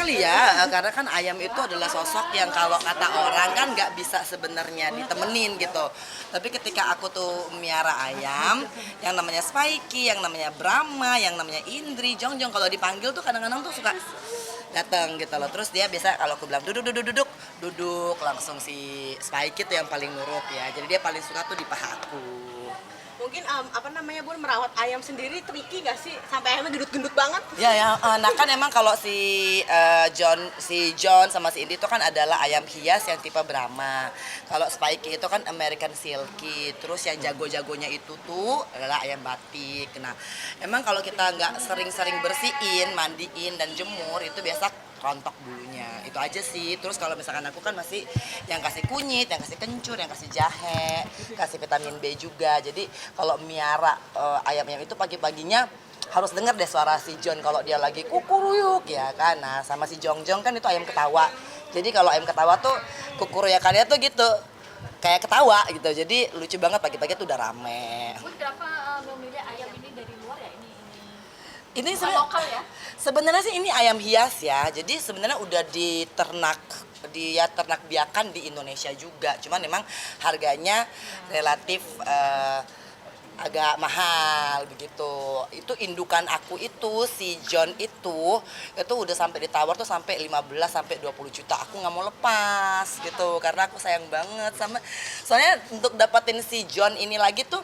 kali ya, karena kan ayam itu adalah sosok yang kalau kata orang kan nggak bisa sebenarnya ditemenin gitu. Tapi ketika aku tuh miara ayam, yang namanya Spikey, yang namanya Brahma, yang namanya Indri, Jongjong, kalau dipanggil tuh kadang-kadang tuh suka datang gitu loh. Terus dia biasa kalau aku bilang duduk duduk duduk duduk langsung si Spikey tuh yang paling nurut ya. Jadi dia paling suka tuh di paha aku. Mungkin apa namanya Bun, merawat ayam sendiri tricky nggak sih sampai ayamnya gendut-gendut banget? Ya ya, nah kan emang kalau si John sama si Indi itu kan adalah ayam hias yang tipe Brahma. Kalau Spikey itu kan American Silky. Terus yang jago-jagonya itu tuh adalah ayam batik. Nah, emang kalau kita nggak sering-sering bersihin, mandiin dan jemur itu biasa rontok bulunya. Itu aja sih. Terus kalau misalkan aku kan masih yang kasih kunyit, yang kasih kencur, yang kasih jahe, kasih vitamin B juga. Jadi kalau miara ayam-ayam itu pagi-paginya harus denger deh suara si John kalau dia lagi kukuruyuk ya kan. Nah, sama si Jongjong kan itu ayam ketawa. Jadi kalau ayam ketawa tuh kukuruyakannya tuh gitu. Kayak ketawa gitu. Jadi lucu banget pagi-pagi tuh udah rame. Bun, kenapa memilih ayam ini dari luar ya? Ini Bukan lokal ya? sebenarnya sih ini ayam hias ya. Jadi sebenarnya udah diternak dia ternak biakan di Indonesia juga. Cuman memang harganya relatif agak mahal begitu. Itu indukan aku itu si John itu udah sampai ditawar tuh sampai 15 sampai 20 juta. Aku nggak mau lepas gitu karena aku sayang banget sama, soalnya untuk dapetin si John ini lagi tuh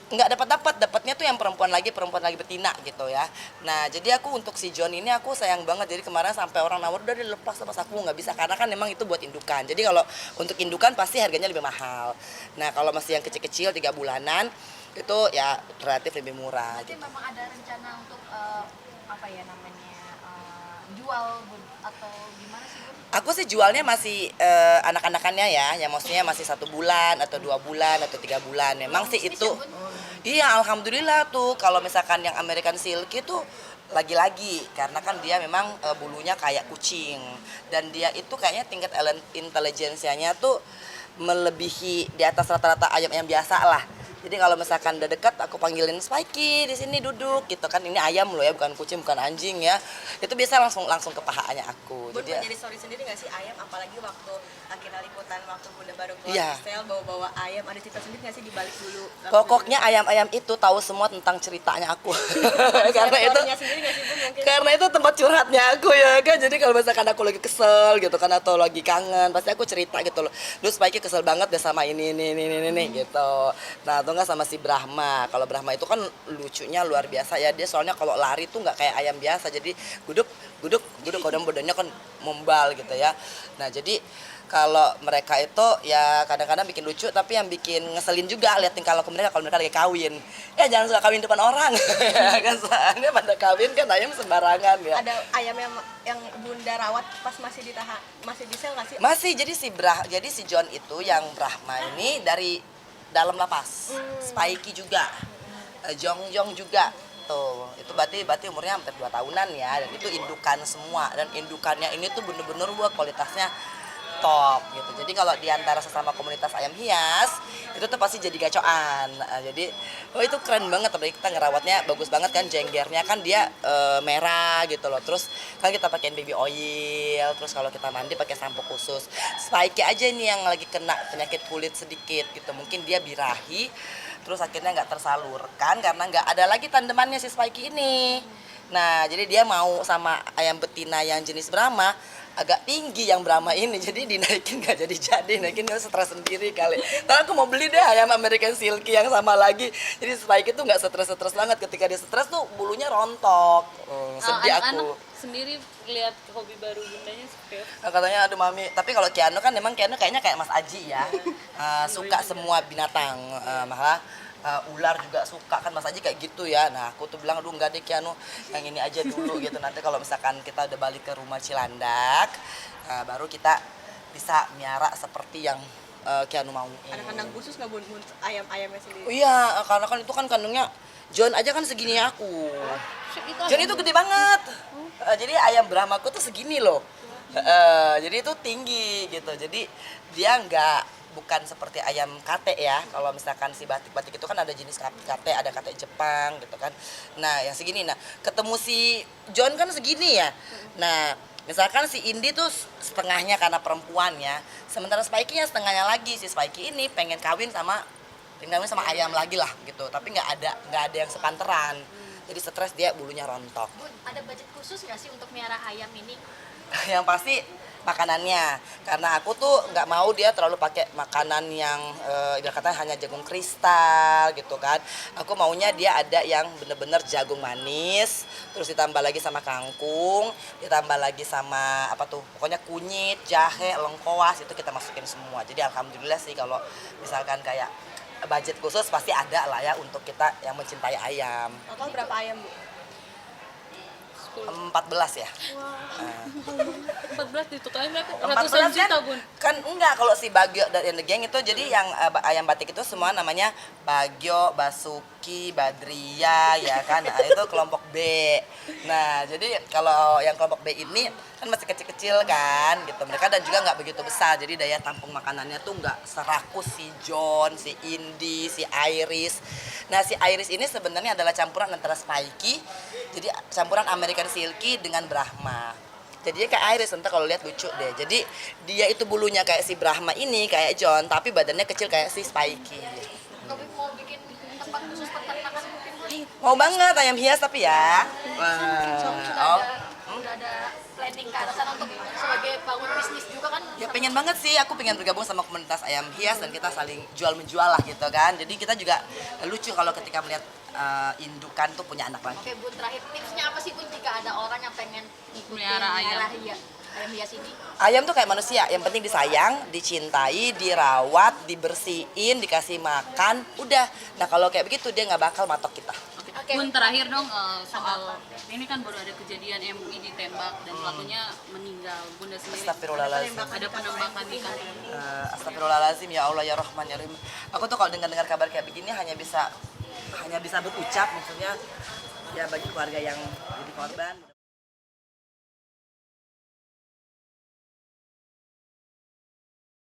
nggak dapatnya tuh yang perempuan lagi betina gitu ya. Nah jadi aku untuk si John ini aku sayang banget, jadi kemarin sampai orang nawar udah dilepas aku nggak bisa karena kan memang itu buat indukan. Jadi kalau untuk indukan pasti harganya lebih mahal. Nah kalau masih yang kecil-kecil 3 bulanan itu ya relatif lebih murah. Berarti memang ada rencana untuk apa ya namanya jual Bun, atau gimana sih Bun? Aku sih jualnya masih anak-anakannya ya, yang maksudnya masih 1 bulan atau 2 bulan atau 3 bulan. Memang sih Bisnis itu. ya, Bun? Iya, alhamdulillah tuh. Kalau misalkan yang American Silky tuh lagi-lagi karena kan dia memang bulunya kayak kucing dan dia itu kayaknya tingkat intelijensianya tuh melebihi di atas rata-rata ayam yang biasa lah. Jadi kalau misalkan udah dekat aku panggilin Spikey di sini duduk gitu kan, ini ayam loh ya, bukan kucing bukan anjing ya. Itu biasa langsung ke pahanya aku. Bun, Jadi menjadi story sendiri nggak sih ayam, apalagi waktu akhirnya liputan waktu Bunda baru keluar Iya. Sel bawa-bawa ayam, ada cerita sendiri nggak sih di balik dulu? pokoknya ayam-ayam itu tahu semua tentang ceritanya aku. karena itu sendiri nggak sih Bun mungkin? karena itu tempat curhatnya aku ya kan. Jadi kalau misalkan aku lagi kesel gitu kan atau lagi kangen pasti aku cerita gitu loh. Lu Spikey kesel banget deh sama ini gitu. Nah atau enggak sama si Brahma. Kalau Brahma itu kan lucunya luar biasa ya, dia soalnya kalau lari tuh nggak kayak ayam biasa, jadi guduk kodam bodohnya kan membal gitu ya. Nah jadi kalau mereka itu ya kadang-kadang bikin lucu, tapi yang bikin ngeselin juga liatin kalau mereka lagi kawin. Ya jangan suka kawin depan orang. Ya kan soalnya pada kawin kan ayam sembarangan ya. Ada ayam yang Bunda rawat pas masih ditahan, masih di sel nggak sih? Masih jadi si John itu yang Brahma ini dari dalam lapas. Spikey juga. Jongjong juga. Tuh, itu berarti umurnya hampir 2 tahunan ya, dan itu indukan semua, dan indukannya ini tuh bener-bener buat kualitasnya top gitu. Jadi kalau diantara sesama komunitas ayam hias itu tuh pasti jadi gacoan. Jadi itu keren banget, tapi kita ngerawatnya bagus banget kan, jenggernya kan dia merah gitu loh. Terus kan kita pakein baby oil, terus kalau kita mandi pakai sampo khusus. Spikey aja nih yang lagi kena penyakit kulit sedikit gitu, mungkin dia birahi, terus akhirnya nggak tersalurkan karena nggak ada lagi tandemannya si Spikey ini. Nah jadi dia mau sama ayam betina yang jenis Brahma agak tinggi yang Brahma ini, jadi dinaikin nggak jadi naikin dia stres sendiri kali. Tapi aku mau beli deh ayam American Silky yang sama lagi, jadi Spikey tuh nggak stres banget. Ketika dia stres tuh bulunya rontok. Sedih aku. Anak-anak sendiri lihat hobi baru Bundanya seperti apa? Katanya aduh mami, tapi kalau Keanu kan memang Keanu kayaknya kayak Mas Aji ya. Suka semua binatang, malah ular juga suka kan Mas Aji kayak gitu ya. Nah aku tuh bilang aduh enggak deh Keanu, yang ini aja dulu gitu. Nanti kalau misalkan kita udah balik ke rumah Cilandak, baru kita bisa miara seperti yang Keanu mau. Ada kandang khusus nggak Bun, ayam-ayamnya sendiri? Oh iya, karena kan itu kan kandungnya John aja kan segini aku. John itu gede banget. Jadi ayam Brahmaku tuh segini loh. Jadi itu tinggi gitu. Jadi dia bukan seperti ayam kate ya. Kalau misalkan si batik-batik itu kan ada jenis kate, ada kate Jepang gitu kan. Nah, yang segini. Nah, ketemu si John kan segini ya. Nah, Misalkan si Indi tuh setengahnya karena perempuan ya, sementara Spikey-nya setengahnya lagi. Si Spikey ini pengen kawin sama ayam lagi lah gitu, tapi nggak ada yang sepanteran. Jadi stres, dia bulunya rontok. Bun, ada budget khusus nggak sih untuk miara ayam ini? Yang pasti makanannya, karena aku tuh nggak mau dia terlalu pakai makanan yang ibarat kata hanya jagung kristal gitu kan. Aku maunya dia ada yang bener-bener jagung manis, terus ditambah lagi sama kangkung, ditambah lagi sama apa tuh, pokoknya kunyit, jahe, lengkoas, itu kita masukin semua. Jadi alhamdulillah sih kalau misalkan kayak budget khusus pasti ada lah ya untuk kita yang mencintai ayam. Total berapa ayam, Bu? 14 ya. 14 ditutup berapa? 14 Ratusan juta, kan, Bun. kan enggak, kalau si Bagio dan The Gang itu jadi yang ayam batik itu semua namanya Bagio, Basuki, Badria ya kan. Nah, itu kelompok B. Nah, jadi kalau yang kelompok B ini kan masih kecil-kecil kan gitu. Mereka dan juga nggak begitu besar. Jadi daya tampung makanannya tuh nggak serakus si John, si Indi, si Iris. Nah, si Iris ini sebenarnya adalah campuran antara Spikey, jadi campuran American Silky dengan Brahma. Jadinya kayak Iris, ntar kalau lihat lucu deh. Jadi dia itu bulunya kayak si Brahma ini, kayak John, tapi badannya kecil kayak si Spikey. Tapi mau bikin tempat khusus peternakan mungkin, Bun? Mau banget ayam hias tapi ya. Udah ada planning ke arah sana untuk sebagai bangun bisnis juga kan? Ya pengen banget sih, aku pengen bergabung sama komunitas ayam hias dan kita saling jual menjual lah gitu kan. Jadi kita juga lucu kalau ketika melihat indukan tuh punya anak lagi. Oke, Bun, terakhir tipsnya apa sih, Bun, jika ada orang yang pengen ikutin Melihara ayam. ayam hias ini? Ayam tuh kayak manusia, yang penting disayang, dicintai, dirawat, dibersihin, dikasih makan, udah. Nah kalau kayak begitu dia nggak bakal matok kita. Oke. Bun, terakhir dong soal ini kan baru ada kejadian MUI ditembak dan pelakunya meninggal. Bunda sendiri Astagfirullahaladzim. ada penembakan di kantor. Astagfirullahaladzim, ya Allah ya Rahman ya Rahim. Aku tuh kalau dengar kabar kayak begini hanya bisa berucap, maksudnya ya bagi keluarga yang jadi korban.